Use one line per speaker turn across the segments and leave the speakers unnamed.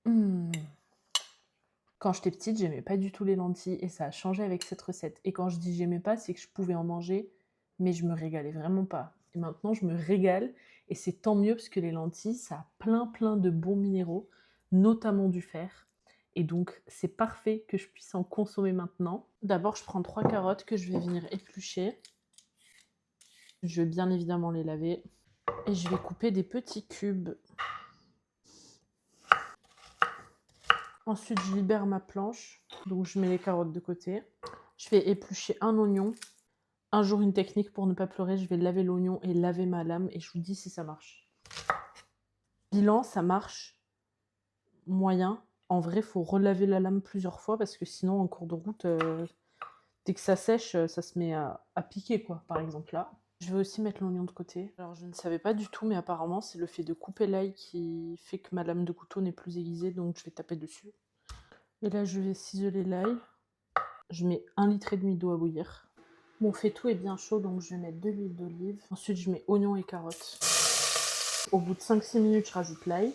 Mmh. Quand j'étais petite, j'aimais pas du tout les lentilles et ça a changé avec cette recette. Et quand je dis j'aimais pas, c'est que je pouvais en manger, mais je me régalais vraiment pas. Et maintenant, je me régale et c'est tant mieux parce que les lentilles, ça a plein de bons minéraux, notamment du fer. Et donc, c'est parfait que je puisse en consommer maintenant. D'abord, je prends 3 carottes que je vais venir éplucher. Je vais bien évidemment les laver. Et je vais couper des petits cubes. Ensuite, je libère ma planche. Donc, je mets les carottes de côté. Je vais éplucher un oignon. Un jour, une technique pour ne pas pleurer, je vais laver l'oignon et laver ma lame et je vous dis si ça marche. Bilan, ça marche moyen. En vrai, il faut relaver la lame plusieurs fois parce que sinon, en cours de route, dès que ça sèche, ça se met à piquer, quoi, par exemple là. Je vais aussi mettre l'oignon de côté. Alors, je ne savais pas du tout, mais apparemment, c'est le fait de couper l'ail qui fait que ma lame de couteau n'est plus aiguisée, donc je vais taper dessus. Et là, je vais ciseler l'ail. Je mets 1,5 litre d'eau à bouillir. Mon faitout est bien chaud, donc je vais mettre de l'huile d'olive. Ensuite, je mets oignons et carottes. Au bout de 5-6 minutes, je rajoute l'ail.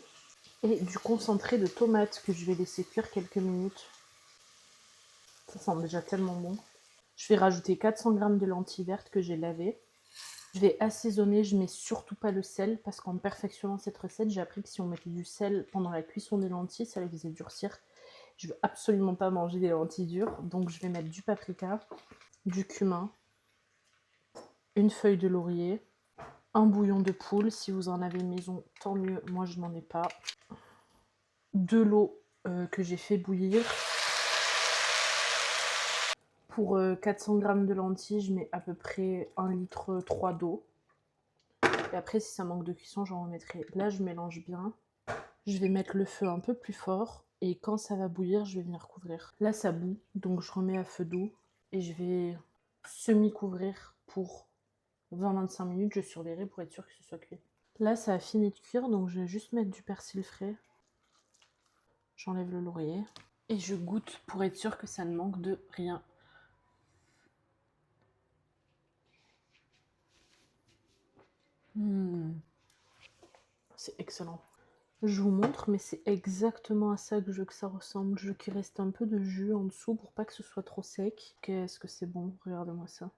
Et du concentré de tomate que je vais laisser cuire quelques minutes. Ça sent déjà tellement bon. Je vais rajouter 400 g de lentilles vertes que j'ai lavées. Je vais assaisonner, je mets surtout pas le sel parce qu'en perfectionnant cette recette, j'ai appris que si on mettait du sel pendant la cuisson des lentilles, ça les faisait durcir. Je veux absolument pas manger des lentilles dures, donc je vais mettre du paprika, du cumin, une feuille de laurier, un bouillon de poule, si vous en avez maison, tant mieux, moi je n'en ai pas. De l'eau que j'ai fait bouillir. Pour 400 g de lentilles, je mets à peu près 1,3 litre d'eau. Et après, si ça manque de cuisson, j'en remettrai. Là, je mélange bien. Je vais mettre le feu un peu plus fort. Et quand ça va bouillir, je vais venir couvrir. Là, ça bout, donc je remets à feu doux. Et je vais semi-couvrir pour 20-25 minutes. Je surveillerai pour être sûr que ce soit cuit. Là, ça a fini de cuire, donc je vais juste mettre du persil frais. J'enlève le laurier. Et je goûte pour être sûr que ça ne manque de rien. C'est excellent. Je vous montre, mais c'est exactement à ça que je veux que ça ressemble. Je veux qu'il reste un peu de jus en dessous pour pas que ce soit trop sec. Qu'est-ce que c'est bon, regardez-moi ça.